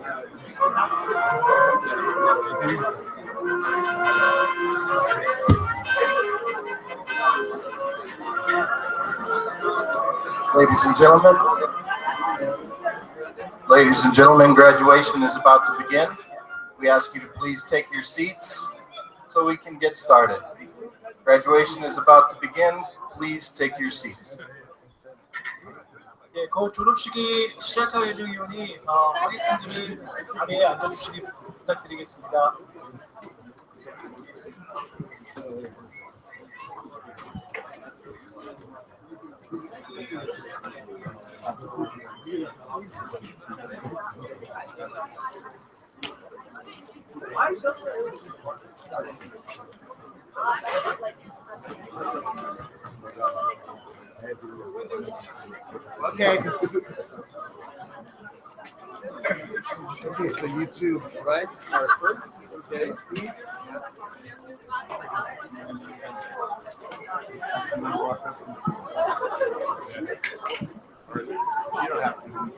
Ladies and gentlemen, graduation is about to begin. We ask you to please take your seats so we can get started. Graduation is about to begin. Please take your seats. 예, 곧 졸업식이 시작할 예정이오니 하객분들은 자리에 앉아주시기 부탁드리겠습니다. Okay. Okay, so you two, right, are first. Okay. You don't have to.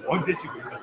언제 쉬고 있어?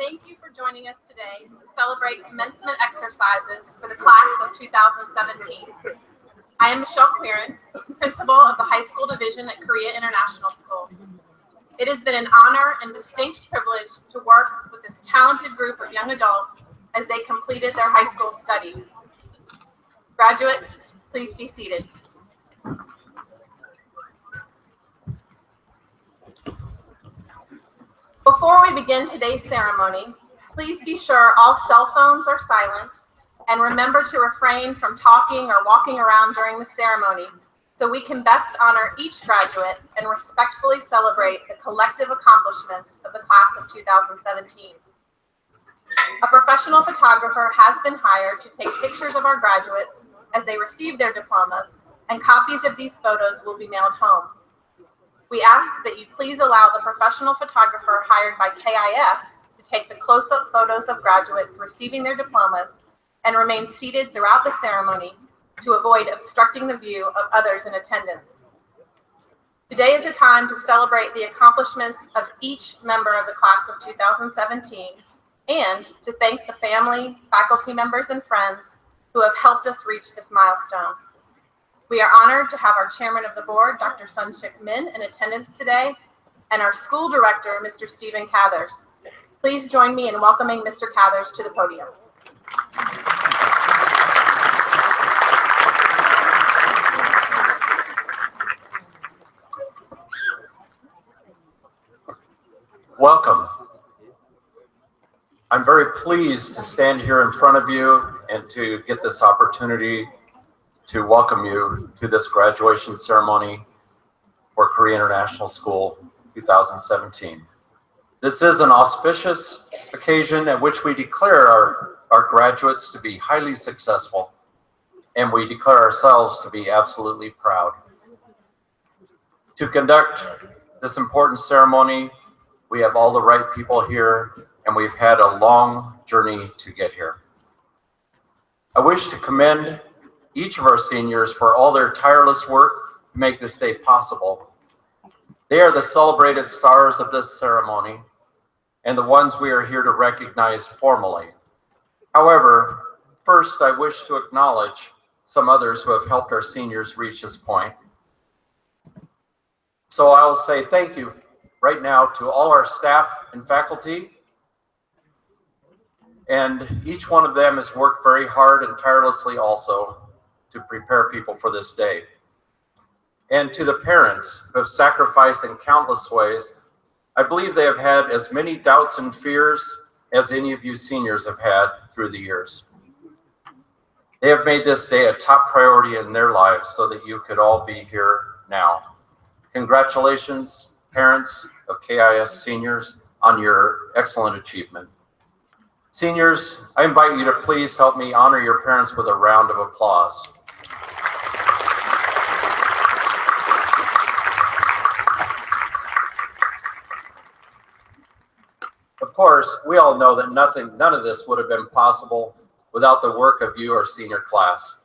Thank you for joining us today to celebrate commencement exercises for the class of 2017. I am Michelle Quirin, principal of the high school division at Korea International School. It has been an honor and distinct privilege to work with this talented group of young adults as they completed their high school studies. Graduates, please be seated. Before we begin today's ceremony, please be sure all cell phones are silenced and remember to refrain from talking or walking around during the ceremony so we can best honor each graduate and respectfully celebrate the collective accomplishments of the class of 2017. A professional photographer has been hired to take pictures of our graduates as they receive their diplomas, and copies of these photos will be mailed home. We ask that you please allow the professional photographer hired by KIS to take the close-up photos of graduates receiving their diplomas and remain seated throughout the ceremony to avoid obstructing the view of others in attendance. Today is a time to celebrate the accomplishments of each member of the class of 2017 and to thank the family, faculty members, and friends who have helped us reach this milestone. We are honored to have our chairman of the board, Dr. Sunshik Min, in attendance today, and our school director, Mr. Stephen Cathers. Please join me in welcoming Mr. Cathers to the podium. Welcome. I'm very pleased to stand here in front of you and to get this opportunity to welcome you to this graduation ceremony for Korea International School 2017. This is an auspicious occasion at which we declare our graduates to be highly successful, and we declare ourselves to be absolutely proud. To conduct this important ceremony, we have all the right people here, and we've had a long journey to get here. I wish to commend each of our seniors for all their tireless work to make this day possible. They are the celebrated stars of this ceremony and the ones we are here to recognize formally. However, first I wish to acknowledge some others who have helped our seniors reach this point. So I will say thank you right now to all our staff and faculty, and each one of them has worked very hard and tirelessly also to prepare people for this day. And to the parents who have sacrificed in countless ways, I believe they have had as many doubts and fears as any of you seniors have had through the years. They have made this day a top priority in their lives so that you could all be here now. Congratulations parents of KIS seniors on your excellent achievement. Seniors, I invite you to please help me honor your parents with a round of applause. Of course, we all know that none of this would have been possible without the work of you, our senior class.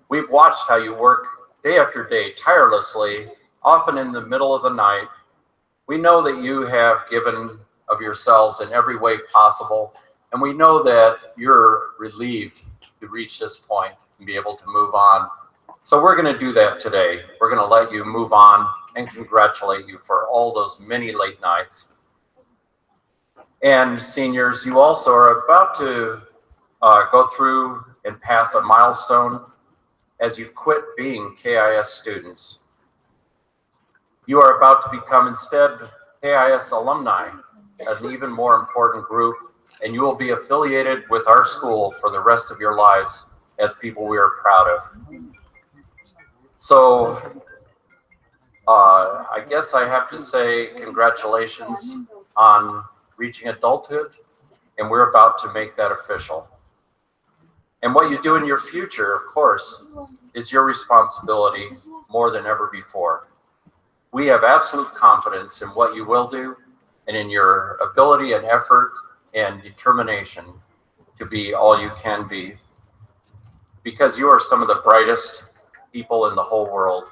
We've watched how you work day after day, tirelessly, often in the middle of the night. We know that you have given of yourselves in every way possible, and we know that you're relieved to reach this point and be able to move on. So we're going to do that today. We're going to let you move on and congratulate you for all those many late nights. And seniors, you also are about to go through and pass a milestone as you quit being KIS students. You are about to become instead KIS alumni, an even more important group, and you will be affiliated with our school for the rest of your lives as people we are proud of. So I guess I have to say congratulations on reaching adulthood, and we're about to make that official. And what you do in your future, of course, is your responsibility more than ever before. We have absolute confidence in what you will do and in your ability and effort and determination to be all you can be, because you are some of the brightest people in the whole world.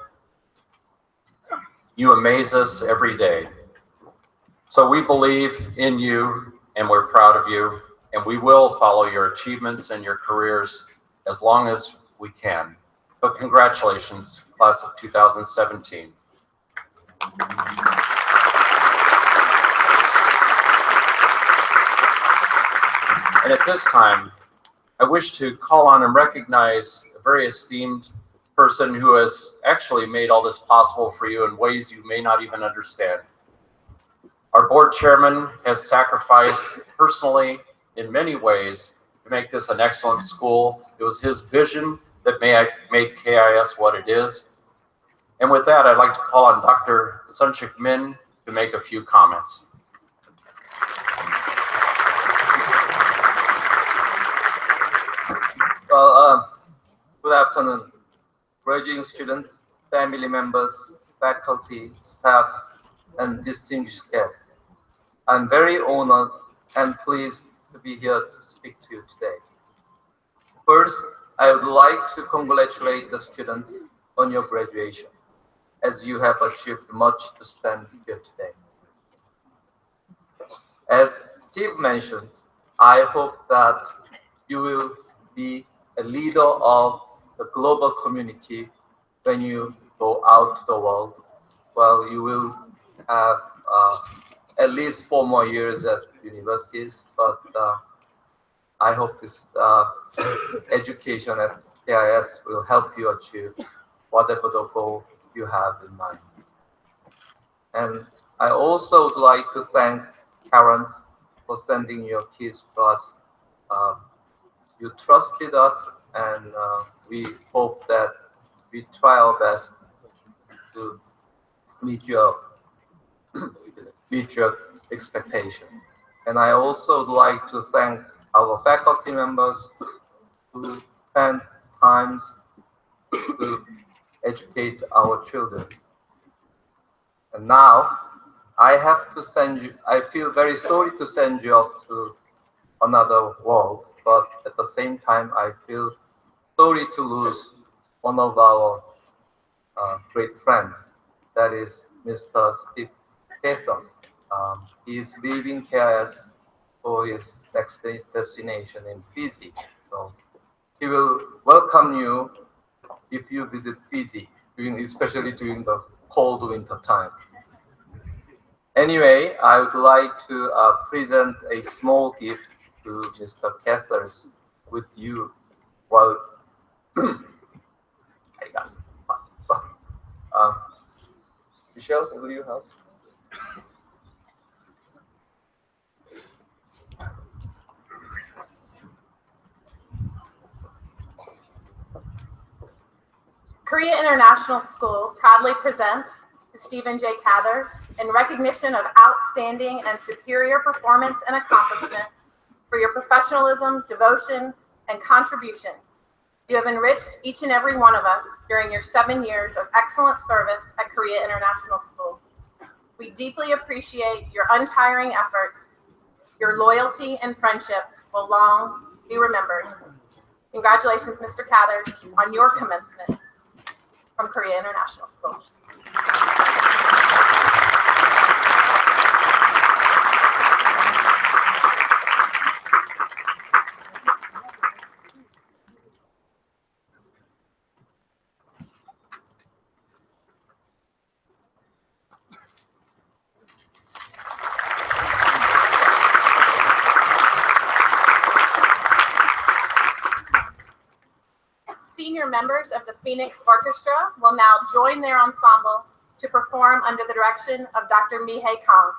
You amaze us every day. So we believe in you and we're proud of you, and we will follow your achievements and your careers as long as we can. So congratulations, class of 2017. And at this time, I wish to call on and recognize a very esteemed person who has actually made all this possible for you in ways you may not even understand. Our board chairman has sacrificed personally in many ways to make this an excellent school. It was his vision that made KIS what it is. And with that, I'd like to call on Dr. Sunshik Min to make a few comments. Well, good afternoon, graduating students, family members, faculty, staff, and distinguished guests. I'm very honored and pleased to be here to speak to you today. First, I would like to congratulate the students on your graduation, as you have achieved much to stand here today. As Steve mentioned, I hope that you will be a leader of the global community when you go out to the world. Well, you will have at least 4 more years at universities, but I hope this education at KIS will help you achieve whatever the goal you have in mind. And I also would like to thank parents for sending your kids to us. You trusted us, and we hope that we try our best to meet your expectation. And I also would like to thank our faculty members who spend time to educate our children. And now I have to send you, I feel very sorry to send you off to another world, but at the same time, I feel sorry to lose one of our great friends, that is Mr. Steve Jesus. He is leaving KIS for his next destination in Fiji. So he will welcome you if you visit Fiji, especially during the cold winter time. Anyway, I would like to present a small gift to Mr. Cathers with you. Well, I guess. Michelle, will you help? Korea International School proudly presents Stephen J. Cathers, in recognition of outstanding and superior performance and accomplishment for your professionalism, devotion, and contribution. You have enriched each and every one of us during your 7 years of excellent service at Korea International School. We deeply appreciate your untiring efforts. Your loyalty and friendship will long be remembered. Congratulations, Mr. Cathers, on your commencement from Korea International School. Senior members of the Phoenix Orchestra will now join their ensemble to perform under the direction of Dr. Mihei Kang.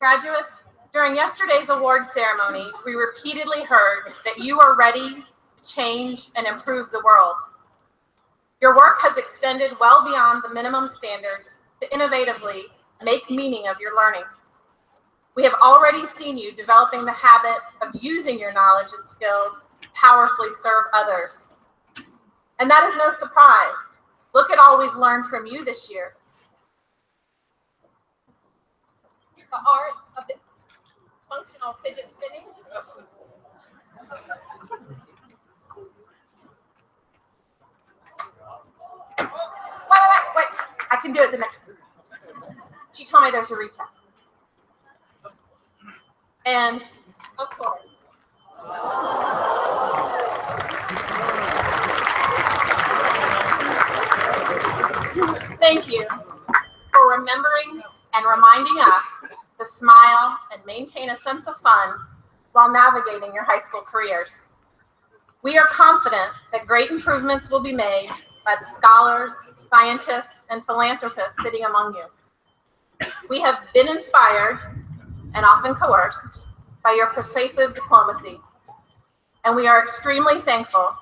Graduates, during yesterday's awards ceremony, we repeatedly heard that you are ready to change and improve the world. Your work has extended well beyond the minimum standards to innovatively make meaning of your learning. We have already seen you developing the habit of using your knowledge and skills to powerfully serve others. And that is no surprise. Look at all we've learned from you this year. The art of the functional fidget spinning. Wait. I can do it the next time. She told me there's a retest. And, of course, thank you for remembering and reminding us to smile and maintain a sense of fun while navigating your high school careers. We are confident that great improvements will be made by the scholars, scientists, and philanthropists sitting among you. We have been inspired and often coerced by your persuasive diplomacy, and we are extremely thankful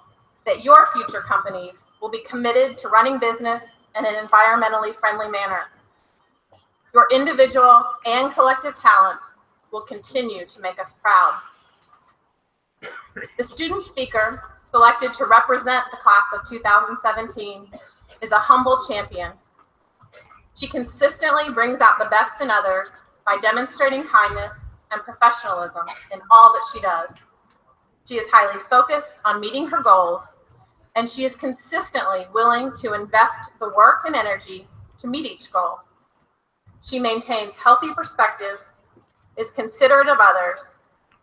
that your future companies will be committed to running business in an environmentally friendly manner. Your individual and collective talents will continue to make us proud. The student speaker selected to represent the class of 2017 is a humble champion. She consistently brings out the best in others by demonstrating kindness and professionalism in all that she does. She is highly focused on meeting her goals, and she is consistently willing to invest the work and energy to meet each goal. She maintains healthy perspective, is considerate of others,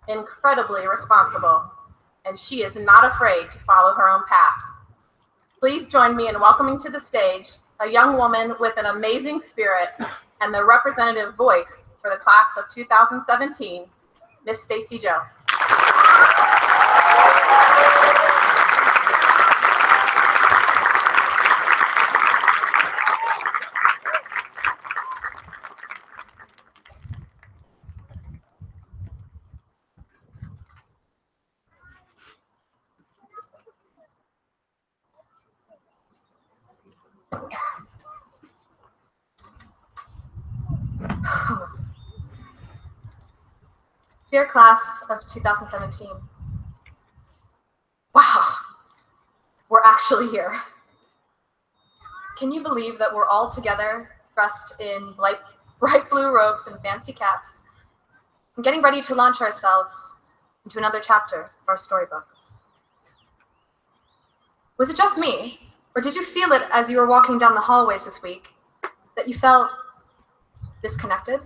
incredibly responsible, and she is not afraid to follow her own path. Please join me in welcoming to the stage a young woman with an amazing spirit and the representative voice for the class of 2017, Miss Stacy Joe. Dear class of 2017, wow, we're actually here. Can you believe that we're all together, dressed in bright blue robes and fancy caps, and getting ready to launch ourselves into another chapter of our storybooks? Was it just me, or did you feel it as you were walking down the hallways this week, that you felt disconnected?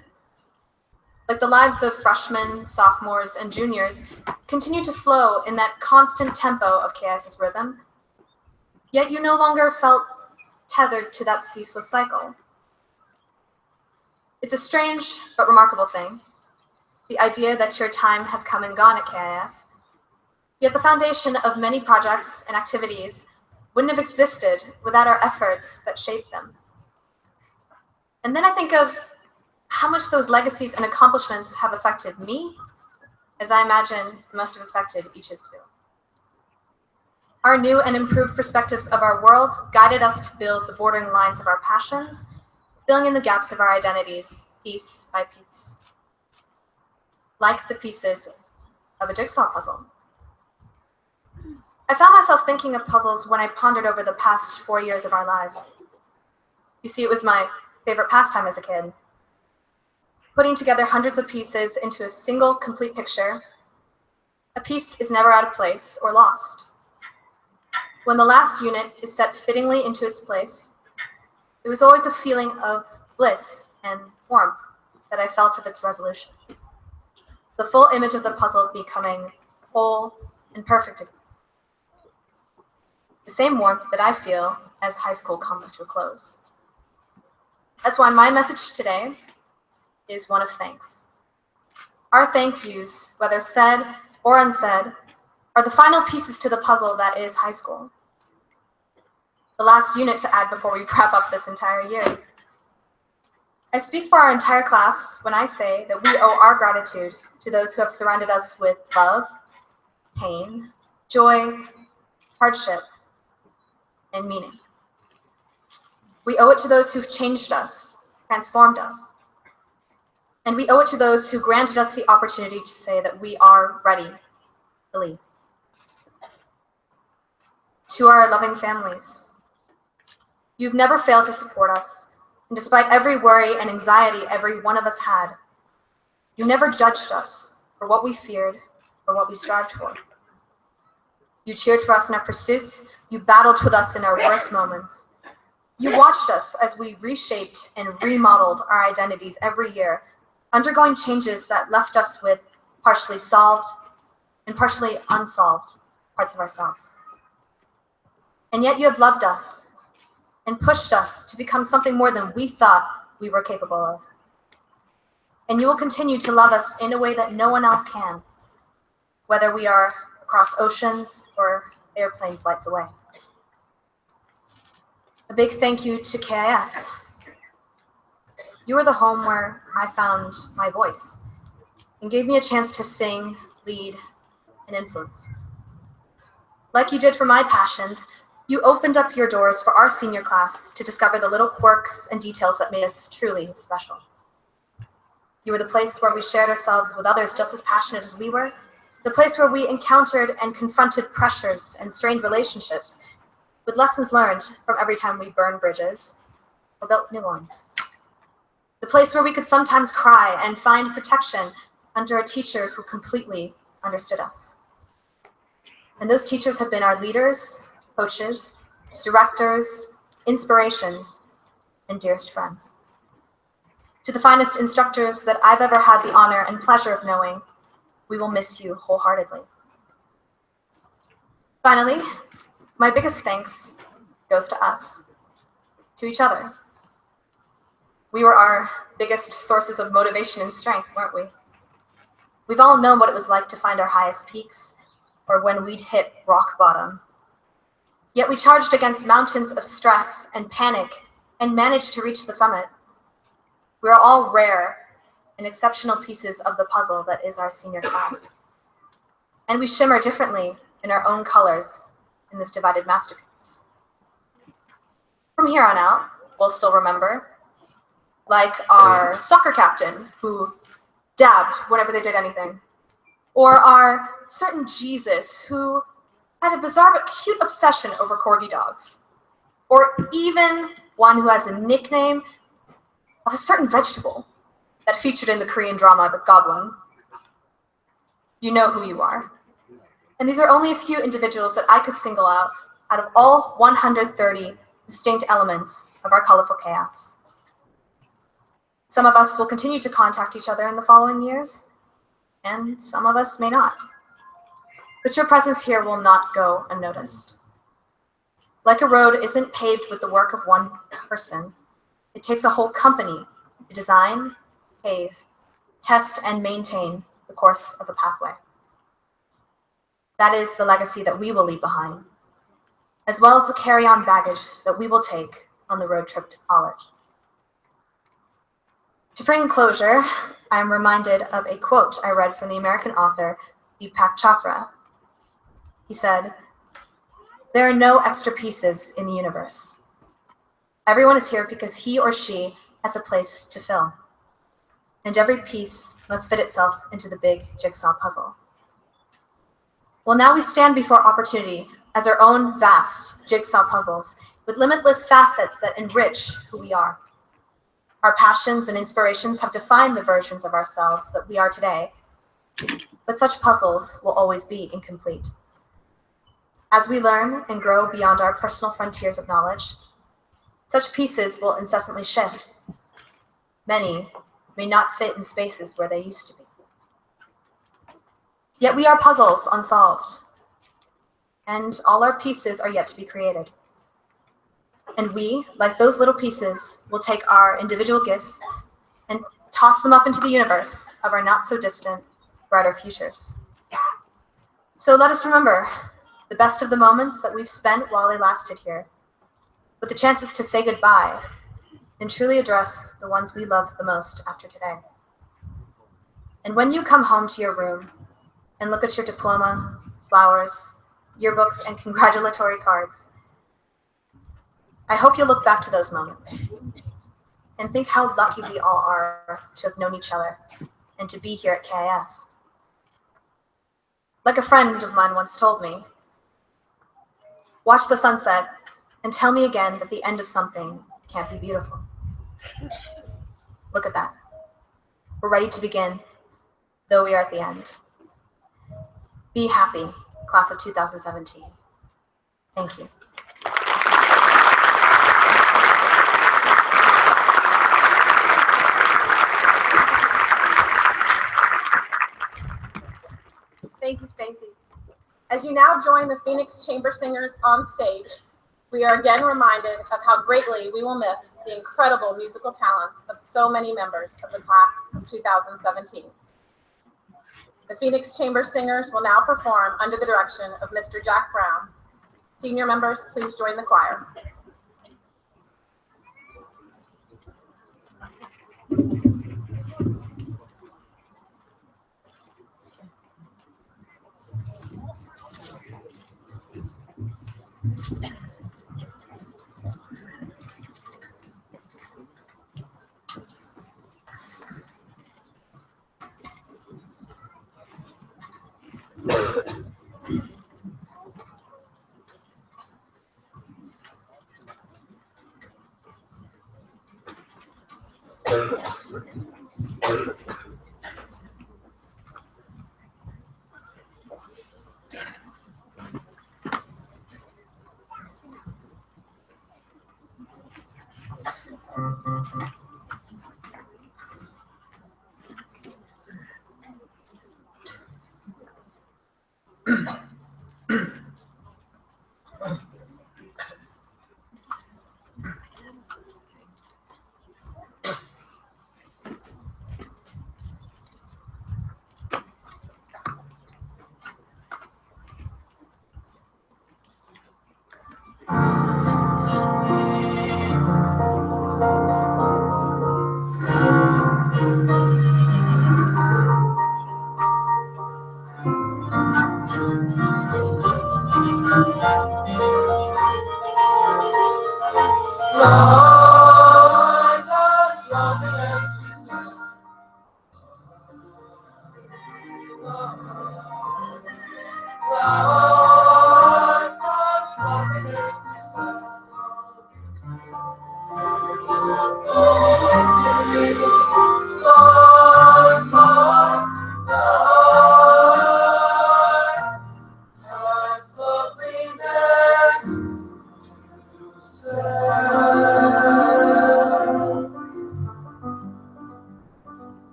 Like the lives of freshmen, sophomores, and juniors continue to flow in that constant tempo of KIS's rhythm, yet you no longer felt tethered to that ceaseless cycle. It's a strange but remarkable thing, the idea that your time has come and gone at KIS, yet the foundation of many projects and activities wouldn't have existed without our efforts that shaped them. And then I think of how much those legacies and accomplishments have affected me, as I imagine it must have affected each of you. Our new and improved perspectives of our world guided us to build the bordering lines of our passions, filling in the gaps of our identities, piece by piece, like the pieces of a jigsaw puzzle. I found myself thinking of puzzles when I pondered over the past 4 years of our lives. You see, it was my favorite pastime as a kid. Putting together hundreds of pieces into a single complete picture, a piece is never out of place or lost. When the last unit is set fittingly into its place, there was always a feeling of bliss and warmth that I felt of its resolution. The full image of the puzzle becoming whole and perfect again. The same warmth that I feel as high school comes to a close. That's why my message today is one of thanks. Our thank yous, whether said or unsaid, are the final pieces to the puzzle that is high school. The last unit to add before we wrap up this entire year. I speak for our entire class when I say that we owe our gratitude to those who have surrounded us with love, pain, joy, hardship, and meaning. We owe it to those who've changed us, transformed us. And we owe it to those who granted us the opportunity to say that we are ready to leave. To our loving families, you've never failed to support us, and despite every worry and anxiety every one of us had, you never judged us for what we feared or what we strived for. You cheered for us in our pursuits, you battled with us in our worst moments. You watched us as we reshaped and remodeled our identities every year, undergoing changes that left us with partially solved and partially unsolved parts of ourselves. And yet you have loved us and pushed us to become something more than we thought we were capable of. And you will continue to love us in a way that no one else can, whether we are across oceans or airplane flights away. A big thank you to KIS. You are the home where I found my voice and gave me a chance to sing, lead, and influence. Like you did for my passions, you opened up your doors for our senior class to discover the little quirks and details that made us truly special. You were the place where we shared ourselves with others just as passionate as we were, the place where we encountered and confronted pressures and strained relationships with lessons learned from every time we burned bridges or built new ones. The place where we could sometimes cry and find protection under a teacher who completely understood us. And those teachers have been our leaders, coaches, directors, inspirations, and dearest friends. To the finest instructors that I've ever had the honor and pleasure of knowing, we will miss you wholeheartedly. Finally, my biggest thanks goes to us, to each other. We were our biggest sources of motivation and strength, weren't we? We've all known what it was like to find our highest peaks, or when we'd hit rock bottom. Yet we charged against mountains of stress and panic and managed to reach the summit. We are all rare and exceptional pieces of the puzzle that is our senior class. And we shimmer differently in our own colors in this divided masterpiece. From here on out, we'll still remember, like our soccer captain who dabbed whenever they did anything, or our certain Jesus who had a bizarre but cute obsession over corgi dogs, or even one who has a nickname of a certain vegetable that featured in the Korean drama The Goblin. You know who you are. And these are only a few individuals that I could single out of all 130 distinct elements of our colorful chaos. Some of us will continue to contact each other in the following years, and some of us may not. But your presence here will not go unnoticed. Like a road isn't paved with the work of one person, it takes a whole company to design, pave, test, and maintain the course of a pathway. That is the legacy that we will leave behind, as well as the carry-on baggage that we will take on the road trip to college. To bring closure, I am reminded of a quote I read from the American author Deepak Chopra. He said, "There are no extra pieces in the universe. Everyone is here because he or she has a place to fill, and every piece must fit itself into the big jigsaw puzzle." Well, now we stand before opportunity as our own vast jigsaw puzzles with limitless facets that enrich who we are. Our passions and inspirations have defined the versions of ourselves that we are today, but such puzzles will always be incomplete. As we learn and grow beyond our personal frontiers of knowledge, such pieces will incessantly shift. Many may not fit in spaces where they used to be. Yet we are puzzles unsolved, and all our pieces are yet to be created. And we, like those little pieces, will take our individual gifts and toss them up into the universe of our not-so-distant, brighter futures. So let us remember the best of the moments that we've spent while they lasted here, with the chances to say goodbye and truly address the ones we love the most after today. And when you come home to your room and look at your diploma, flowers, yearbooks, and congratulatory cards, I hope you'll look back to those moments and think how lucky we all are to have known each other and to be here at KIS. Like a friend of mine once told me, watch the sunset and tell me again that the end of something can't be beautiful. Look at that. We're ready to begin, though we are at the end. Be happy, class of 2017. Thank you. Thank you, Stacy. As you now join the Phoenix Chamber Singers on stage, we are again reminded of how greatly we will miss the incredible musical talents of so many members of the class of 2017. The Phoenix Chamber Singers will now perform under the direction of Mr. Jack Brown. Senior members, please join the choir.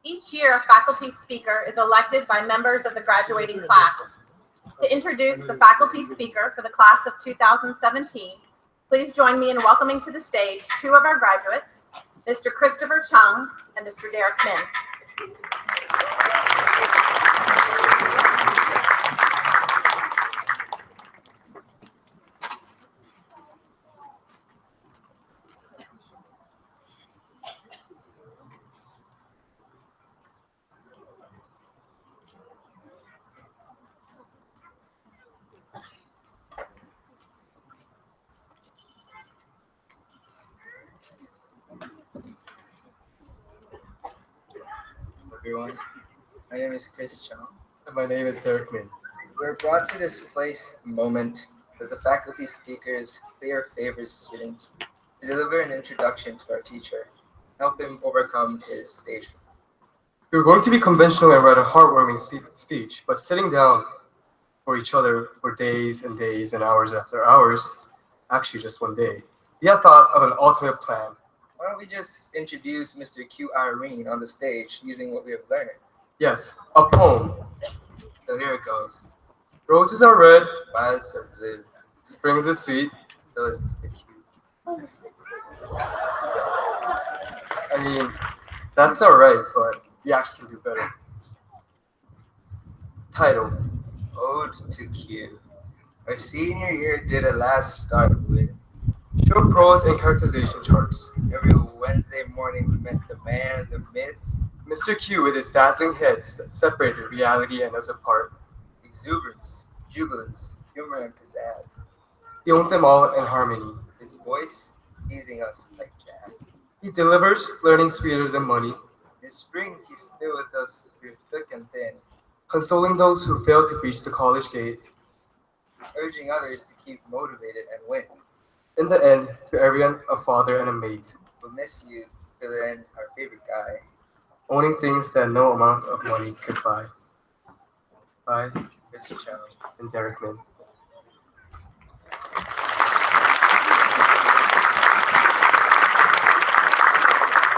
Each year, a faculty speaker is elected by members of the graduating class. To introduce the faculty speaker for the class of 2017, please join me in welcoming to the stage two of our graduates, Mr. Christopher Chung and Mr. Derek Min. Everyone, my name is Chris Chung. And my name is Derek Min. We're brought to this place moment as the faculty speakers clear favors students to deliver an introduction to our teacher, help him overcome his stage fright. We were going to be conventional and write a heartwarming speech, but sitting down for each other for days and days and hours after hours, actually just one day, we had thought of an ultimate plan. Why don't we just introduce Mr. Q Irene on the stage using what we have learned? Yes, a poem. So here it goes. Roses are red, Violets are blue, springs are sweet. so is Mr. Q. I mean, that's alright, but we actually can do better. Title. Ode to Q. Our senior year did a last start with. Show prose and characterization charts. Every Wednesday morning we met the man, the myth, Mr. Q with his dazzling heads separated reality and us apart. exuberance, jubilance, humor, and pizzazz. He owned them all in harmony. His voice easing us like jazz. He delivers learning sweeter than money, In spring he's still with us through thick and thin, consoling those who failed to reach the college gate. urging others to keep motivated and win. In the end, to everyone, a father and a mate, We'll miss you till then, our favorite guy. owning things that no amount of money could buy. By Chris Chung. and Derek Min.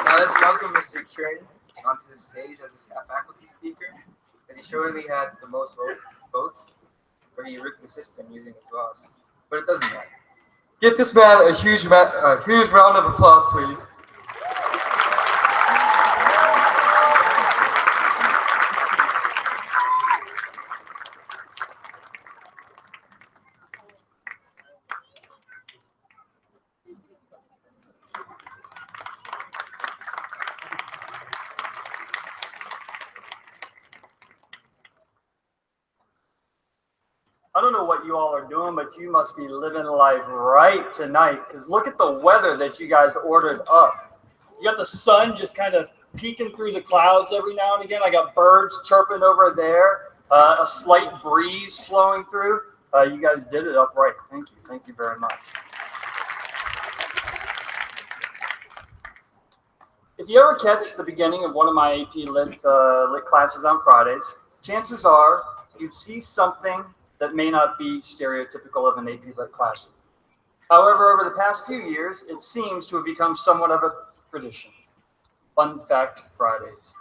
Now let's welcome Mr. Kieran onto the stage as a faculty speaker, as he surely had the most votes, where he rigged the system using his voice. But it doesn't matter. Give this man a huge round of applause, please. I don't know what you all are doing, but you must be living life right tonight, because look at the weather that you guys ordered up. You got the sun just kind of peeking through the clouds every now and again. I got birds chirping over there, a slight breeze flowing through. You guys did it up right. Thank you. Thank you very much. If you ever catch the beginning of one of my AP Lit classes on Fridays, chances are you'd see something that may not be stereotypical of an AP Lit classroom. However, over the past few years, it seems to have become somewhat of a tradition. Fun Fact Fridays.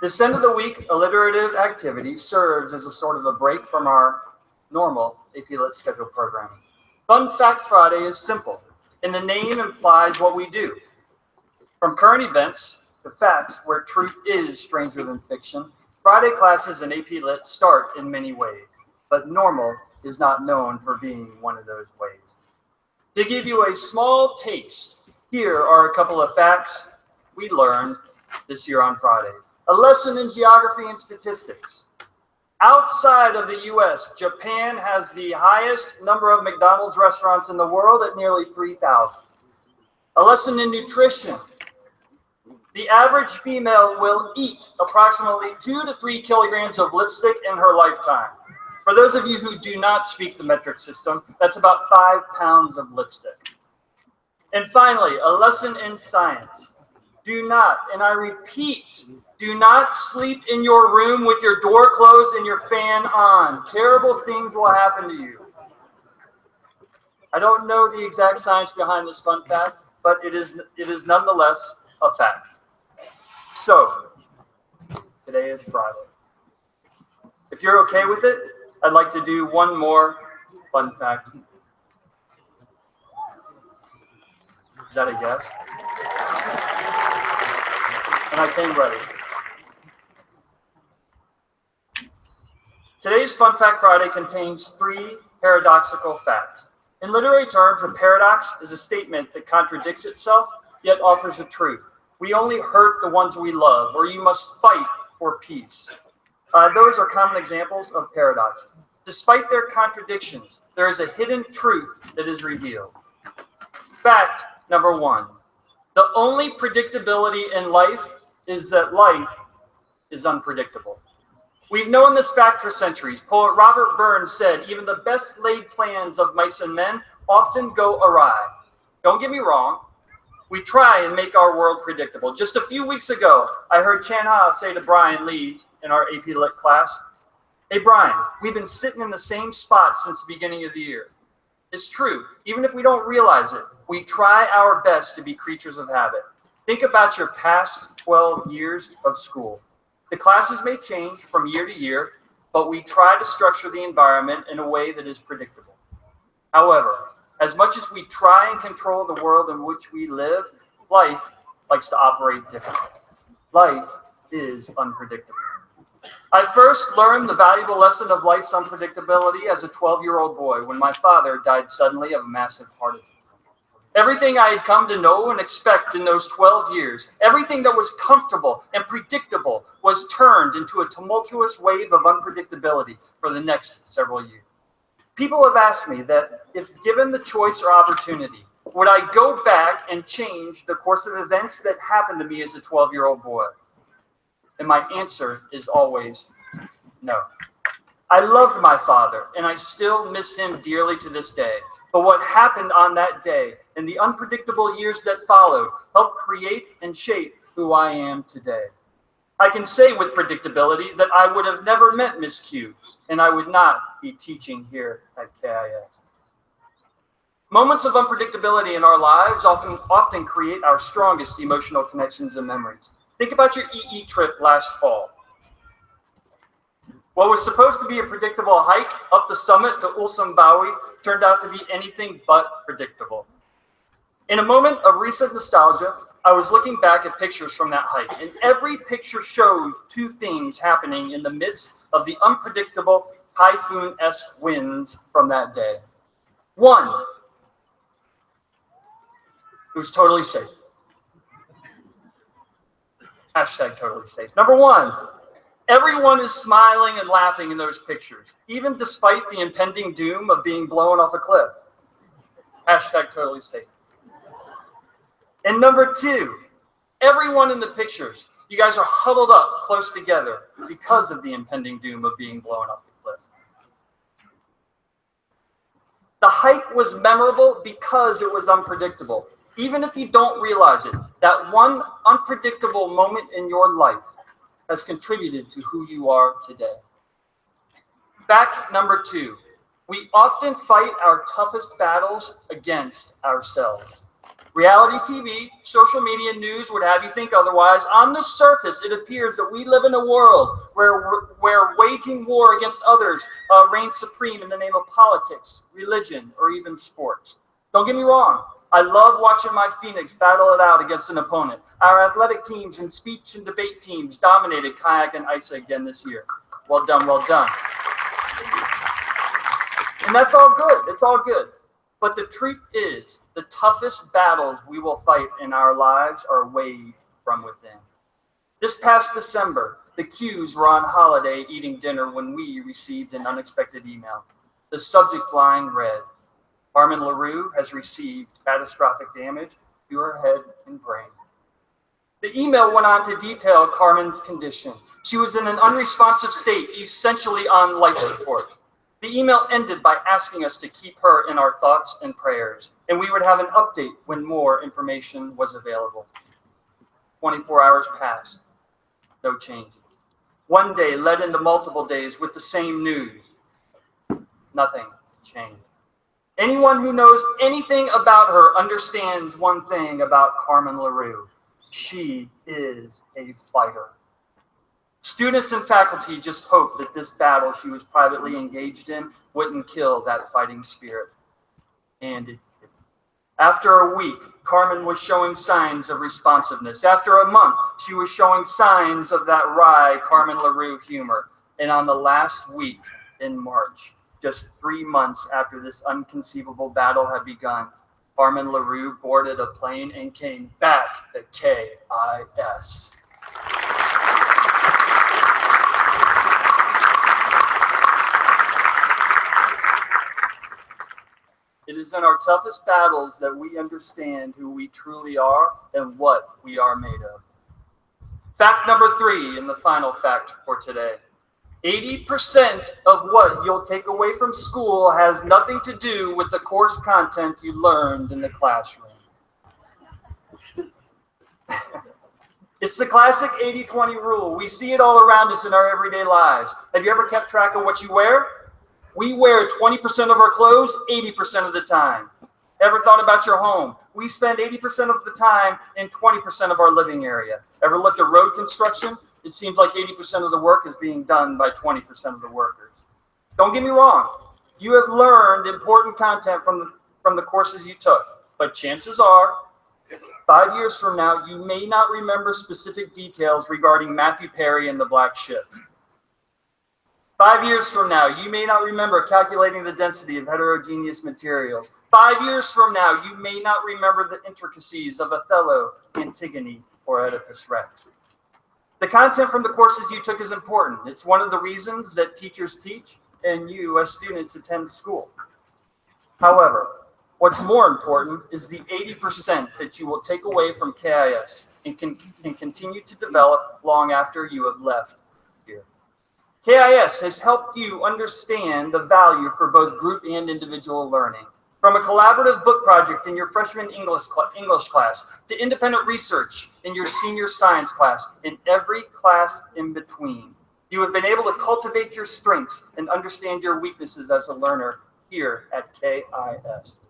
This end of the week alliterative activity serves as a sort of a break from our normal AP Lit schedule programming. Fun Fact Friday is simple, and the name implies what we do. From current events to facts where truth is stranger than fiction, Friday classes in AP Lit start in many ways, but normal is not known for being one of those ways. To give you a small taste, here are a couple of facts we learned this year on Fridays. A lesson in geography and statistics. Outside of the US, Japan has the highest number of McDonald's restaurants in the world at nearly 3,000. A lesson in nutrition. The average female will eat approximately 2 to 3 kilograms of lipstick in her lifetime. For those of you who do not speak the metric system, that's about 5 pounds of lipstick. And finally, a lesson in science. Do not, and I repeat, do not sleep in your room with your door closed and your fan on. Terrible things will happen to you. I don't know the exact science behind this fun fact, but it is nonetheless a fact. So, today is Friday. If you're okay with it, I'd like to do one more fun fact. Is that a yes? And I came ready. Today's Fun Fact Friday contains 3 paradoxical facts. In literary terms, a paradox is a statement that contradicts itself, yet offers a truth. We only hurt the ones we love, or you must fight for peace. Those are common examples of paradox. Despite their contradictions, there is a hidden truth that is revealed. Fact number 1. The only predictability in life is that life is unpredictable. We've known this fact for centuries. Poet Robert Burns said, even the best laid plans of mice and men often go awry. Don't get me wrong. We try and make our world predictable. Just a few weeks ago, I heard Chan Ha say to Brian Lee in our AP Lit class, "Hey Brian, we've been sitting in the same spot since the beginning of the year." It's true. Even if we don't realize it, we try our best to be creatures of habit. Think about your past 12 years of school. The classes may change from year to year, but we try to structure the environment in a way that is predictable. However, as much as we try and control the world in which we live, life likes to operate differently. Life is unpredictable. I first learned the valuable lesson of life's unpredictability as a 12-year-old boy when my father died suddenly of a massive heart attack. Everything I had come to know and expect in those 12 years, everything that was comfortable and predictable, was turned into a tumultuous wave of unpredictability for the next several years. People have asked me that if given the choice or opportunity, would I go back and change the course of events that happened to me as a 12-year-old boy? And my answer is always no. I loved my father, and I still miss him dearly to this day. But what happened on that day and the unpredictable years that followed helped create and shape who I am today. I can say with predictability that I would have never met Miss Q, and I would not be teaching here at KIS. Moments of unpredictability in our lives often create our strongest emotional connections and memories. Think about your EE trip last fall. What was supposed to be a predictable hike up the summit to Ulsan Bawi turned out to be anything but predictable. In a moment of recent nostalgia, I was looking back at pictures from that hike, and every picture shows 2 things happening in the midst of the unpredictable typhoon-esque winds from that day. 1, it was totally safe. Hashtag totally safe. Number 1, everyone is smiling and laughing in those pictures, even despite the impending doom of being blown off a cliff. Hashtag totally safe. And number 2, everyone in the pictures, you guys are huddled up close together because of the impending doom of being blown off the cliff. The hike was memorable because it was unpredictable. Even if you don't realize it, that one unpredictable moment in your life has contributed to who you are today. Fact number 2, we often fight our toughest battles against ourselves. Reality TV, social media, news would have you think otherwise. On the surface, it appears that we live in a world where waging war against others reigns supreme in the name of politics, religion, or even sports. Don't get me wrong. I love watching my Phoenix battle it out against an opponent. Our athletic teams and speech and debate teams dominated kayak and ISA again this year. Well done, well done. And that's all good. It's all good. But the truth is, the toughest battles we will fight in our lives are waged from within. This past December, the Qs were on holiday eating dinner when we received an unexpected email. The subject line read, Carmen LaRue has received catastrophic damage to her head and brain. The email went on to detail Carmen's condition. She was in an unresponsive state, essentially on life support. The email ended by asking us to keep her in our thoughts and prayers, and we would have an update when more information was available. 24 hours passed, no change. One day led into multiple days with the same news. Nothing changed. Anyone who knows anything about her understands one thing about Carmen LaRue. She is a fighter. Students and faculty just hoped that this battle she was privately engaged in wouldn't kill that fighting spirit. And it did. After a week, Carmen was showing signs of responsiveness. After a month, she was showing signs of that wry Carmen LaRue humor. And on the last week in March, just 3 months after this unconceivable battle had begun, Carmen LaRue boarded a plane and came back to KIS. It is in our toughest battles that we understand who we truly are and what we are made of. Fact number 3, and the final fact for today. 80% of what you'll take away from school has nothing to do with the course content you learned in the classroom. It's the classic 80-20 rule. We see it all around us in our everyday lives. Have you ever kept track of what you wear? We wear 20% of our clothes 80% of the time. Ever thought about your home? We spend 80% of the time in 20% of our living area. Ever looked at road construction? It seems like 80% of the work is being done by 20% of the workers. Don't get me wrong. You have learned important content from the courses you took, but chances are 5 years from now, you may not remember specific details regarding Matthew Perry and the Black Ship. 5 years from now, you may not remember calculating the density of heterogeneous materials. 5 years from now, you may not remember the intricacies of Othello, Antigone, or Oedipus Rex. The content from the courses you took is important. It's one of the reasons that teachers teach and you as students attend school. However, what's more important is the 80% that you will take away from KIS and continue to develop long after you have left here. KIS has helped you understand the value for both group and individual learning. From a collaborative book project in your freshman English class to independent research in your senior science class, in every class in between, you have been able to cultivate your strengths and understand your weaknesses as a learner here at KIS.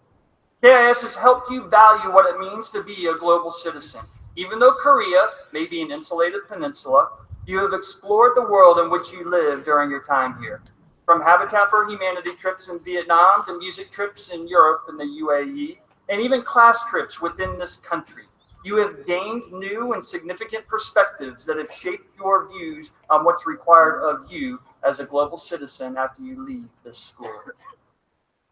KIS has helped you value what it means to be a global citizen. Even though Korea may be an insulated peninsula, you have explored the world in which you live during your time here. From Habitat for Humanity trips in Vietnam to music trips in Europe and the UAE, and even class trips within this country, you have gained new and significant perspectives that have shaped your views on what's required of you as a global citizen after you leave this school.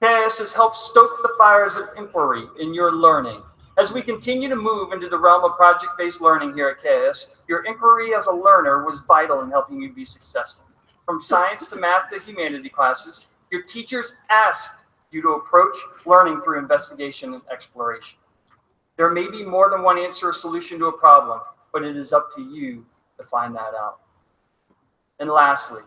KIS has helped stoke the fires of inquiry in your learning. As we continue to move into the realm of project-based learning here at KIS, your inquiry as a learner was vital in helping you be successful. From science to math to humanity classes, your teachers asked you to approach learning through investigation and exploration. There may be more than one answer or solution to a problem, but it is up to you to find that out. And lastly,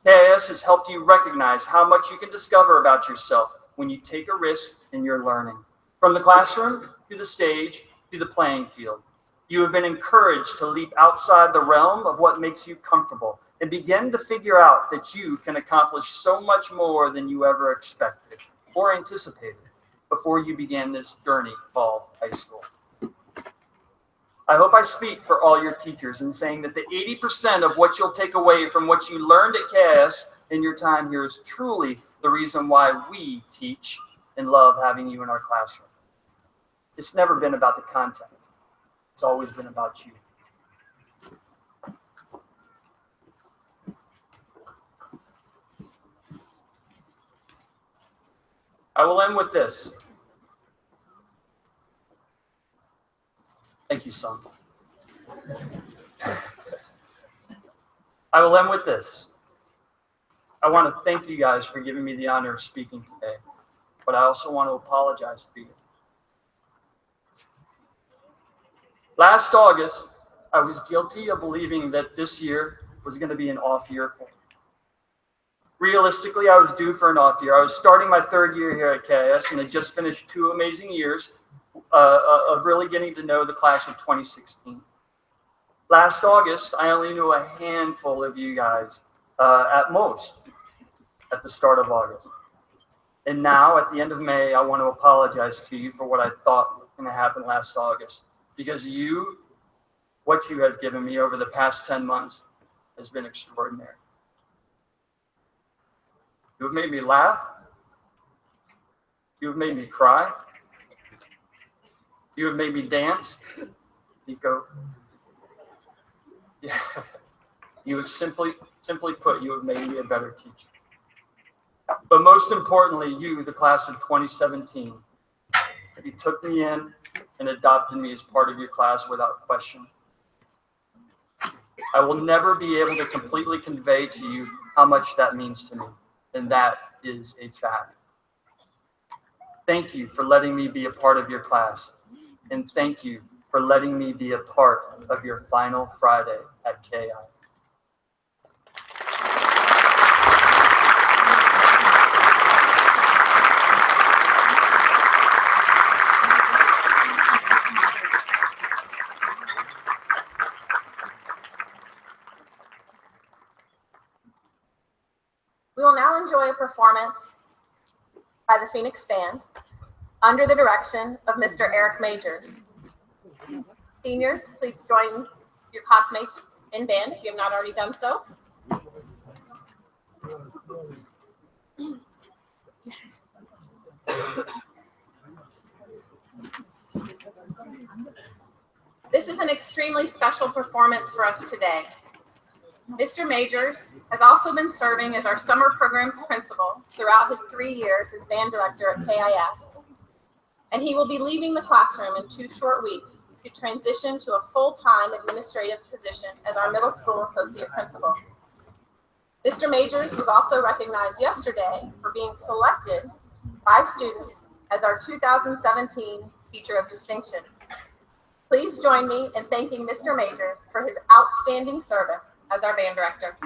KIS has helped you recognize how much you can discover about yourself when you take a risk in your learning. From the classroom to the stage, to the playing field. You have been encouraged to leap outside the realm of what makes you comfortable and begin to figure out that you can accomplish so much more than you ever expected or anticipated before you began this journey called high school. I hope I speak for all your teachers in saying that the 80% of what you'll take away from what you learned at KIS in your time here is truly the reason why we teach and love having you in our classroom. It's never been about the content. It's always been about you. I will end with this. Thank you, son. I will end with this. I want to thank you guys for giving me the honor of speaking today, but I also want to apologize to you. Last August, I was guilty of believing that this year was going to be an off year for me. Realistically, I was due for an off year. I was starting my third year here at KIS and had just finished 2 amazing years of really getting to know the class of 2016. Last August, I only knew a handful of you guys at most at the start of August. And now, at the end of May, I want to apologize to you for what I thought was going to happen last August. Because what you have given me over the past 10 months has been extraordinary. You have made me laugh. You have made me cry. You have made me dance. Nico. Yeah. You have simply put, you have made me a better teacher. But most importantly, you, the class of 2017, you took me in and adopted me as part of your class without question. I will never be able to completely convey to you how much that means to me, and that is a fact. Thank you for letting me be a part of your class, and thank you for letting me be a part of your final Friday at KI. We will now enjoy a performance by the Phoenix Band under the direction of Mr. Eric Majors. Seniors, please join your classmates in band if you have not already done so. This is an extremely special performance for us today. Mr. Majors has also been serving as our summer programs principal throughout his 3 years as band director at KIS. And he will be leaving the classroom in 2 short weeks to transition to a full-time administrative position as our middle school associate principal. Mr. Majors was also recognized yesterday for being selected by students as our 2017 Teacher of Distinction. Please join me in thanking Mr. Majors for his outstanding service as our band director.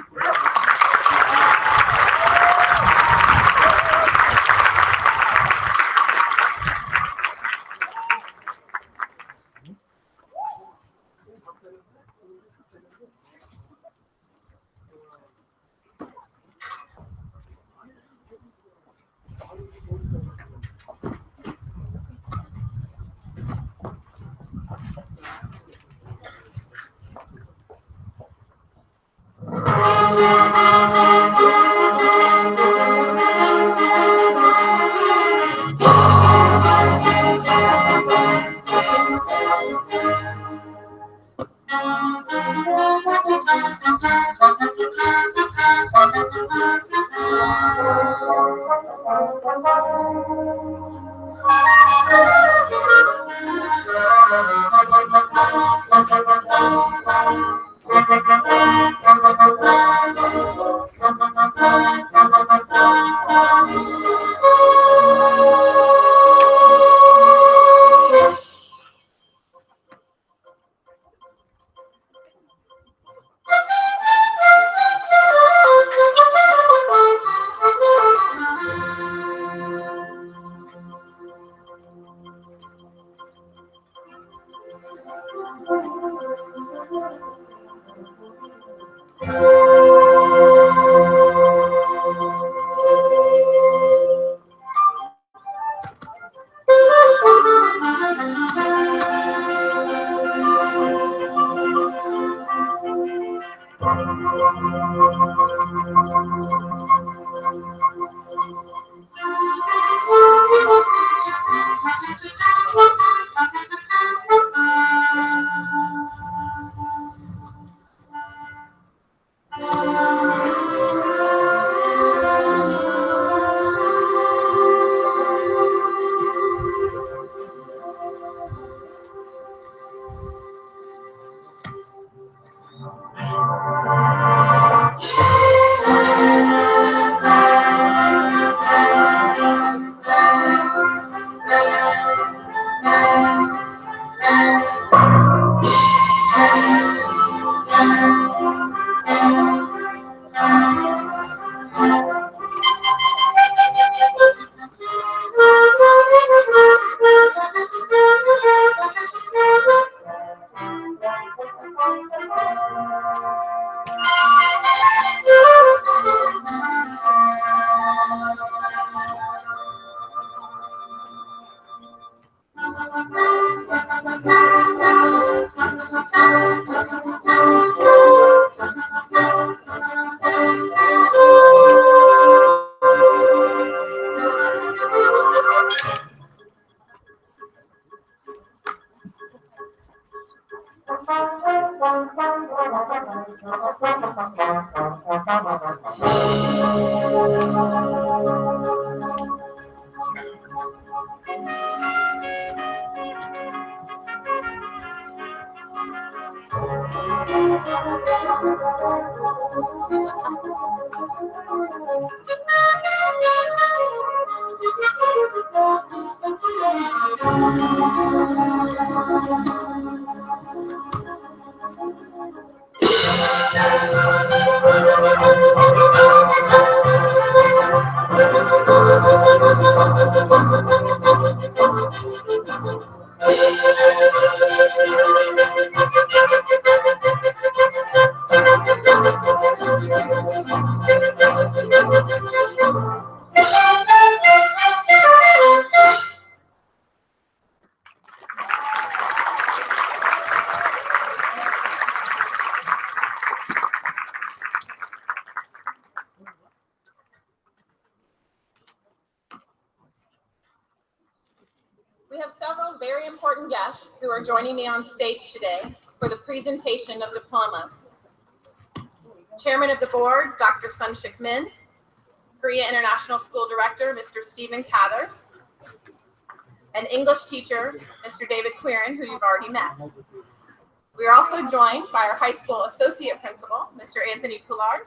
We have several very important guests who are joining me on stage today for the presentation of diplomas. Chairman of the Board, Dr. Sunshik Min, Korea International School Director, Mr. Stephen Cathers, and English teacher, Mr. David Quirin, who you've already met. We are also joined by our high school associate principal, Mr. Anthony Poulard,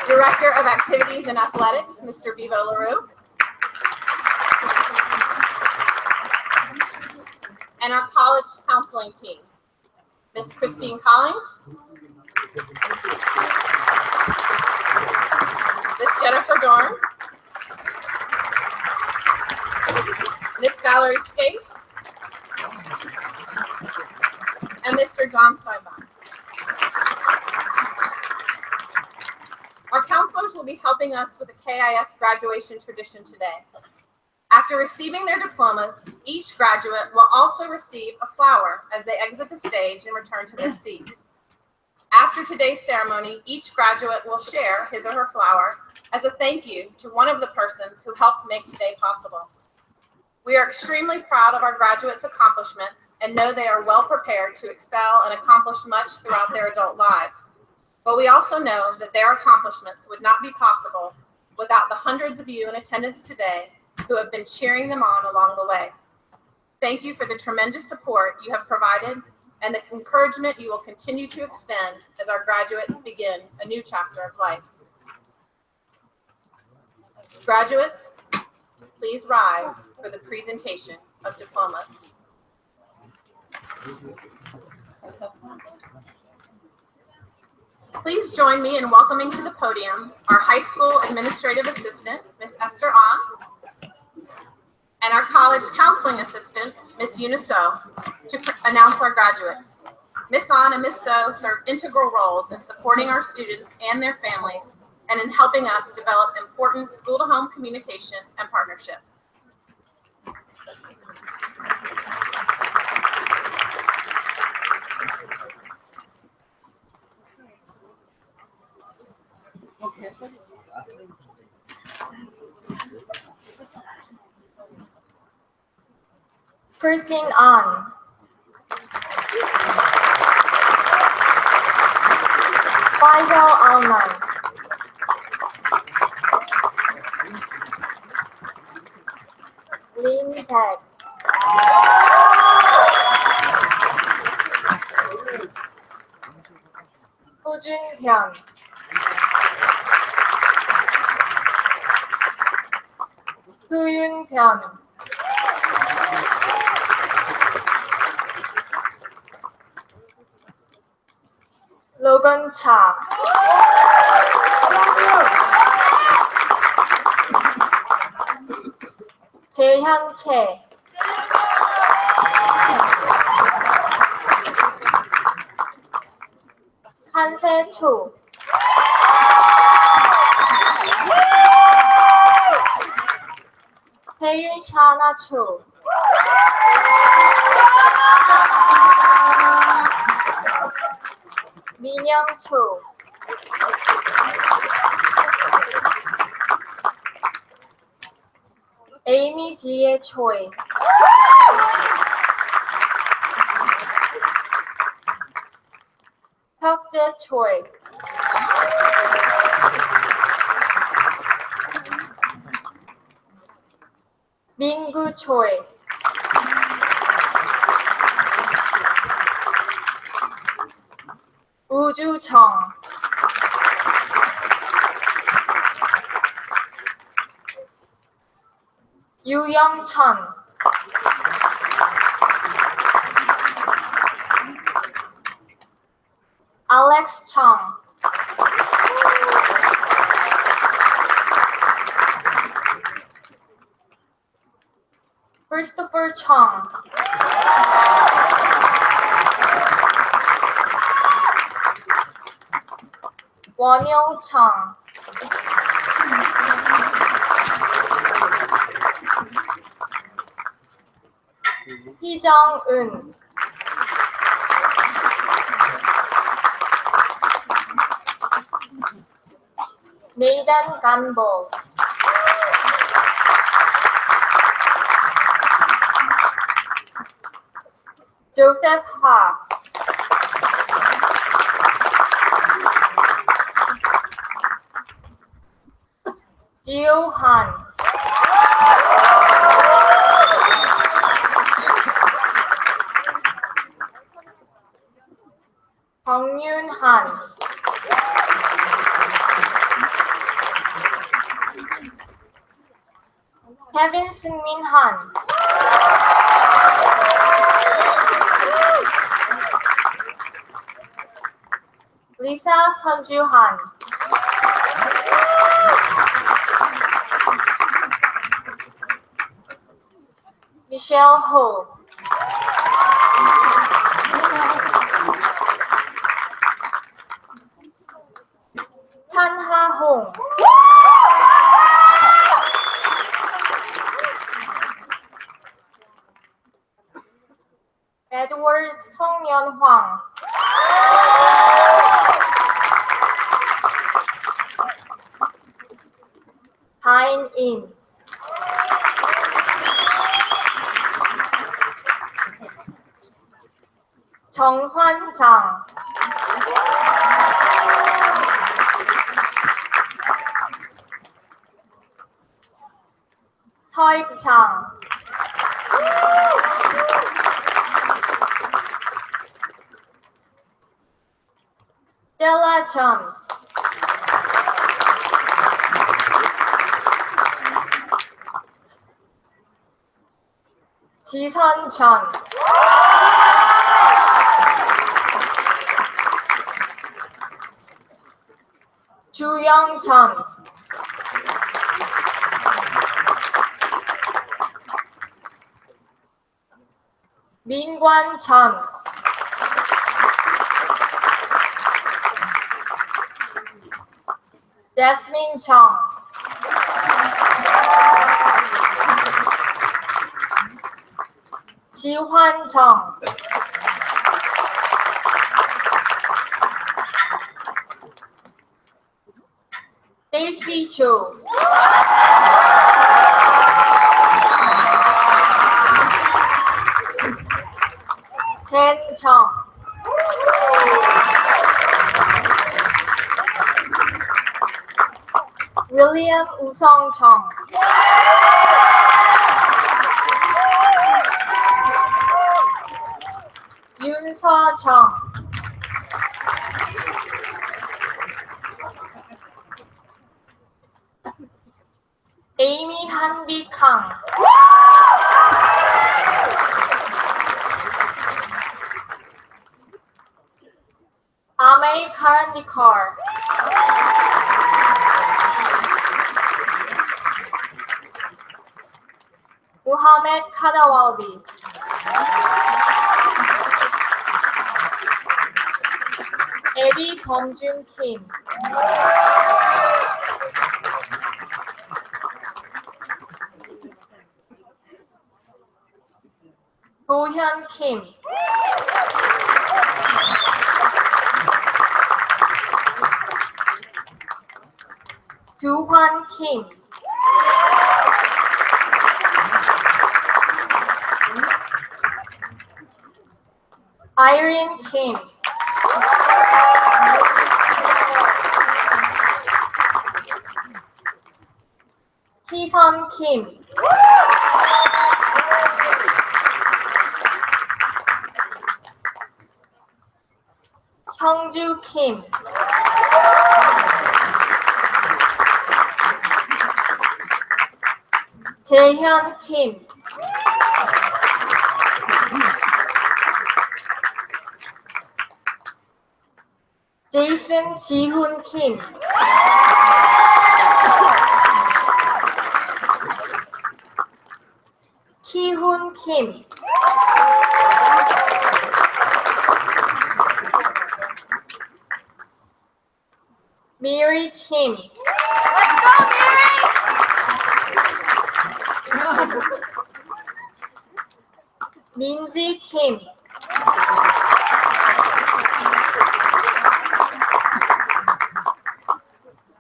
Director of Activities and Athletics, Mr. Vivo LaRue, and our college counseling team, Ms. Christine Collins, Ms. Jennifer Dorn, Ms. Valerie Skates, and Mr. John Steinbach. Our counselors will be helping us with the KIS graduation tradition today. After receiving their diplomas, each graduate will also receive a flower as they exit the stage and return to their seats. After today's ceremony, each graduate will share his or her flower as a thank you to one of the persons who helped make today possible. We are extremely proud of our graduates' accomplishments and know they are well prepared to excel and accomplish much throughout their adult lives. But we also know that their accomplishments would not be possible without the hundreds of you in attendance today who have been cheering them on along the way. Thank you for the tremendous support you have provided and the encouragement you will continue to extend as our graduates begin a new chapter of life. Graduates, please rise for the presentation of diplomas. Please join me in welcoming to the podium our high school administrative assistant, Ms. Esther Ahn, and our college counseling assistant, Ms. Eunice So, to announce our graduates. Ms. Ahn and Ms. So serve integral roles in supporting our students and their families and in helping us develop important school-to-home communication and partnership. Christine An. Faisal Alman. Lin Peg. Hojun Hyun. Huyun Hyun. Logan Cha. Jaehyun Che. Hanse Cho. Taeyun Shana Cho. Minyoung Cho. Amy 이지의 초이. 혁재 초이. 민구 초이. 우주청. 유영천. 알렉스 청. 크리스토퍼 청. 원영청. 희정은. 네이단 간볼. 조셉 하. 지오한. 정윤한. 케빈 승민한. 리사 선주한. 미셸 호. 찬하홍. 에드워드 성연황. 다인임. 정환장. 서익장. 델라전. 지선전. 주영전. 민관전. 야스민정. 지환정. 데이시 조. 댄정. 윌리엄 우성정. 윤서정. 에이미 한비캉. 아메이 카란디컬. 무하메드 카다왈비. 에디 범준킴. 도현킴. 두환킴. Irene Kim. 희선 Kim. 형주 Kim. 재현 Kim. 제이슨 지훈 Kim. 키훈 Kim. 미리 Kim. Let's go, Mary! 민지 Kim.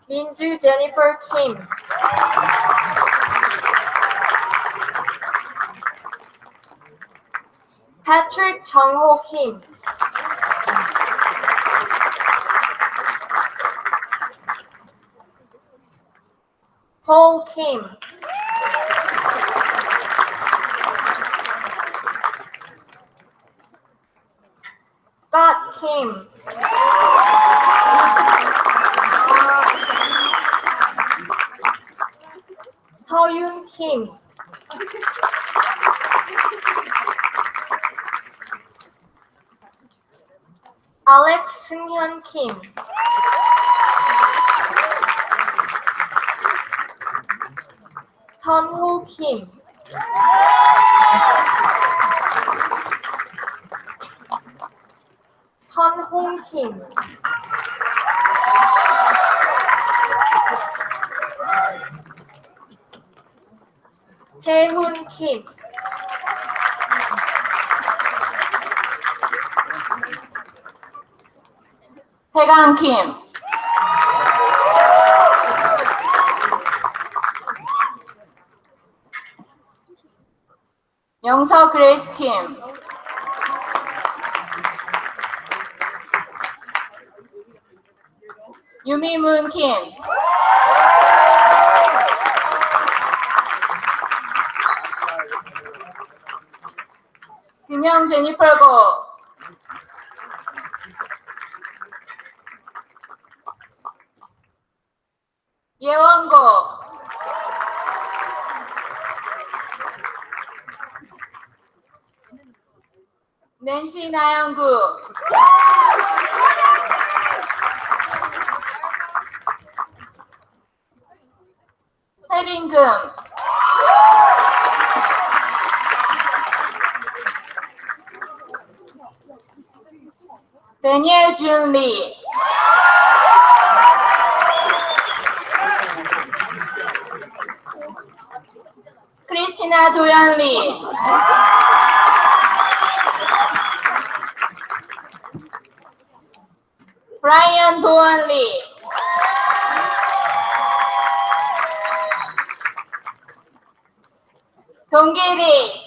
민주 Jennifer Kim. Patrick 정호 Kim. Paul Kim. Scott Kim. 서윤 Kim. Alex 승현 Kim. 선호 Kim. 선홍 Kim. 태훈 Kim. 태강 Kim. 영서 그레이스 Kim. 유미문 Kim. 김영 제니펄 고. 예원고. 낸시 나영구. 세빈금. 데니엘 준리. 크리스티나 도연리. 브라이언 도원리. 동길이.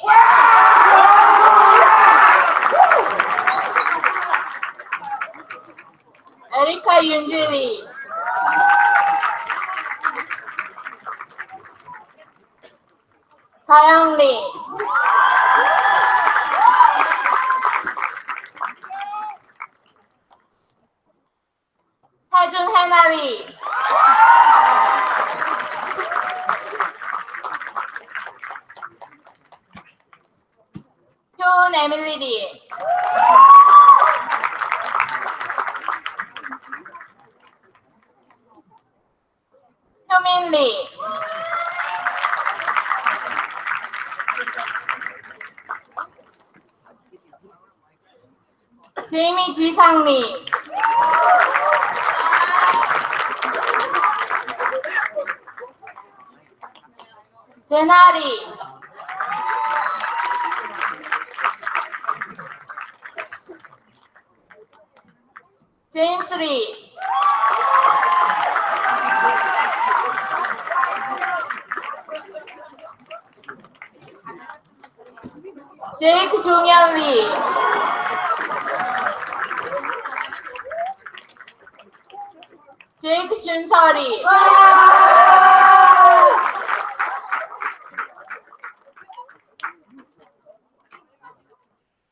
에리카 윤주리. 가영리. 태준 해나리. 효은 에밀리리. 효민리. 제이미 지상리. 제나리. 제임스리. 제이크 종현리. 준설이,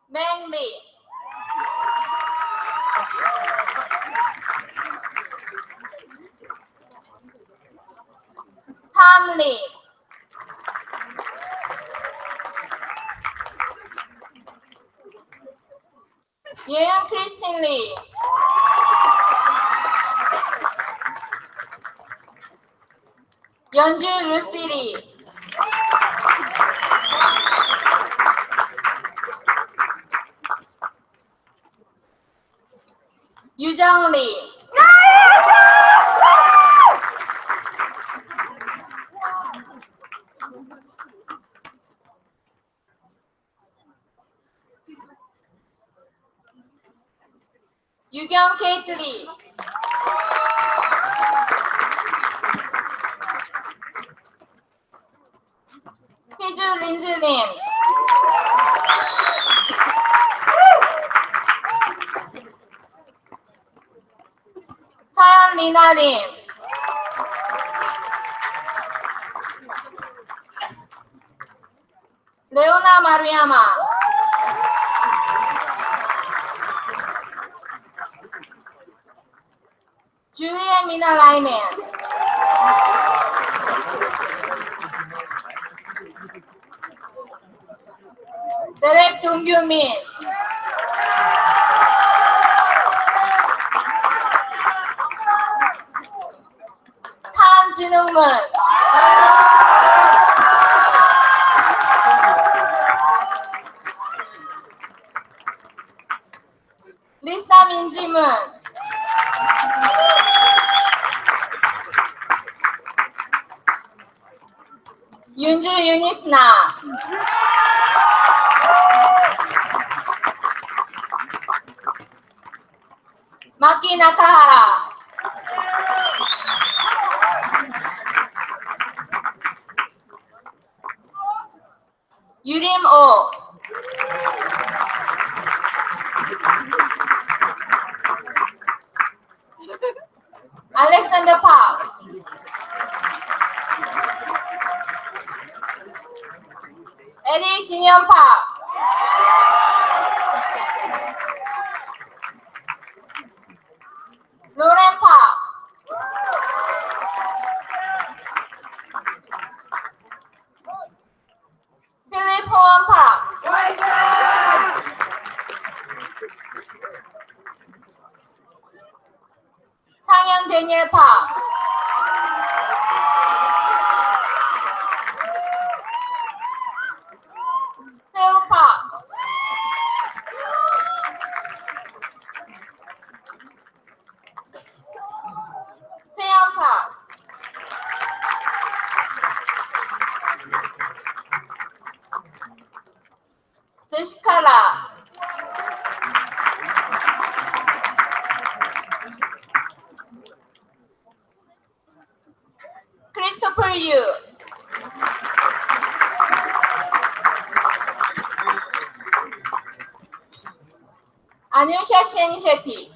맹리, 탐리, 예은 크리스틴 리, 연주 루시 리, 유정리, 유경 케이트리, 희주 린즈님, 서연 리나님, 레오나 마루야마, 줄리엔 미나 라이넨, 데렉 동규민, 탄진흥문, 리사 민지문, 윤주 유니스나, 마키 나카하라, 유림오, 알렉산더 팍, 에디 진현 팍, 로렌 팍, 필립 호원 팍, 상현 데니엘 팍, 세우 팍, 세연 팍, 제시카라, 크리스토퍼 유, 아뉴샤 시엔셰티,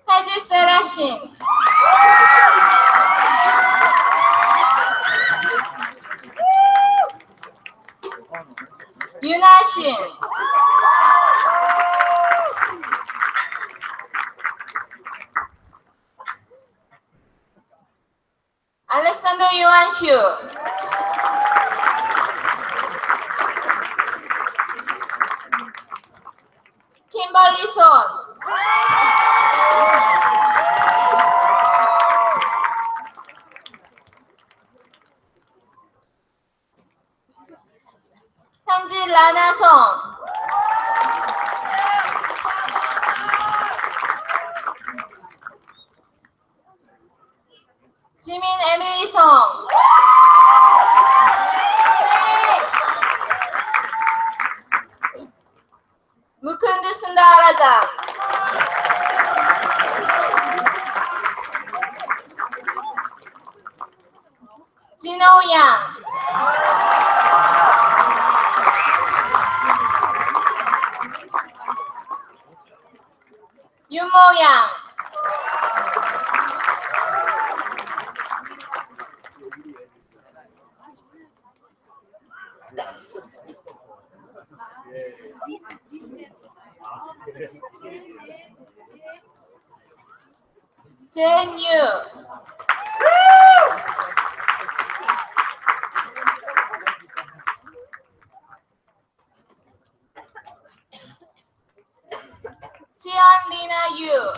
태지 세라신, 유나신, 알렉산더 유한슈, 킴벌리 손, 현지 라나송, 지민 에밀리송, 무쿤드 순다라장, 진호양, 윤모양, 제뉴, 지연리나 유,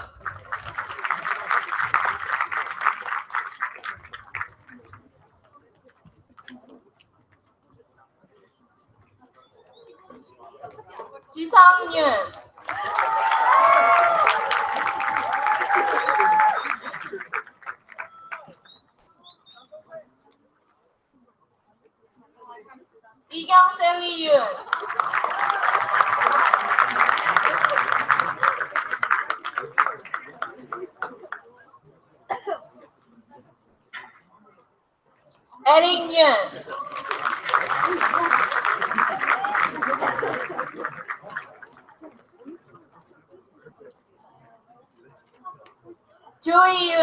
지성윤, 이경셀리윤, 에릭윤, 조이윤,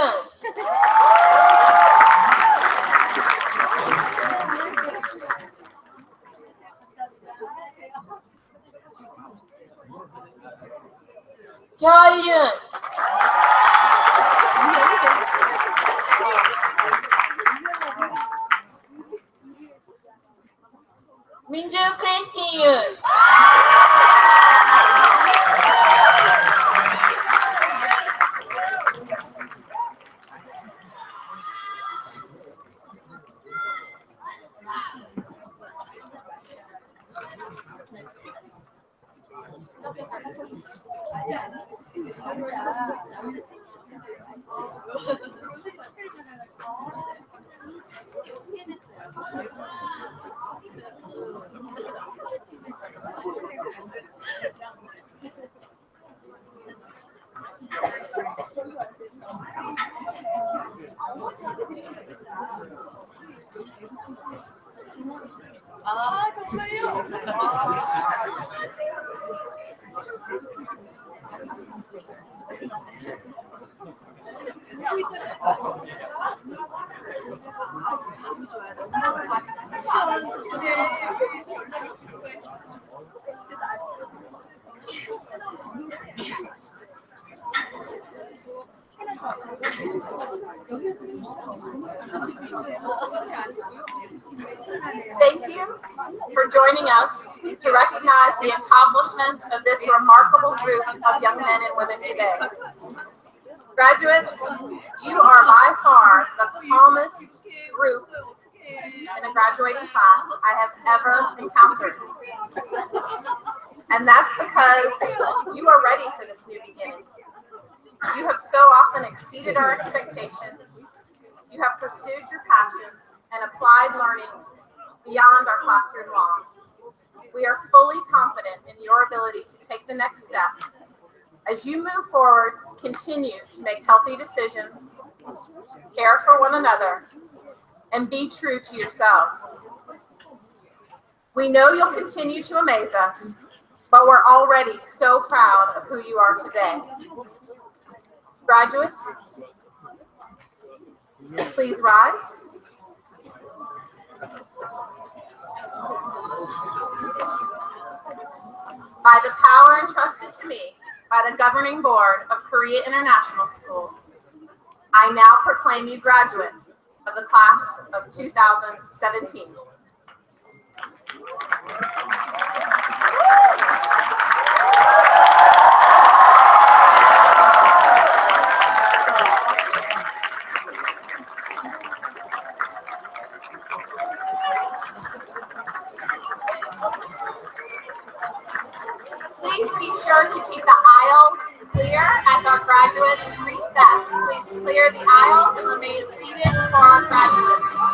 결윤, 민주 크리스티윤, Thank you for joining us to recognize the accomplishment of this remarkable group of young men and women today. Graduates, you are by far the calmest group in a graduating class I have ever encountered. And that's because you are ready for this new beginning. You have so often exceeded our expectations. You have pursued your passions and applied learning beyond our classroom walls. We are fully confident in your ability to take the next step. As you move forward, continue to make healthy decisions, care for one another, and be true to yourselves. We know you'll continue to amaze us, but we're already so proud of who you are today. Graduates, please rise. By the power entrusted to me by the Governing Board of Korea International School, I now proclaim you graduates of the class of 2017. Please be sure to keep the aisles clear as our graduates recess. Please clear the aisles and remain seated for our graduates.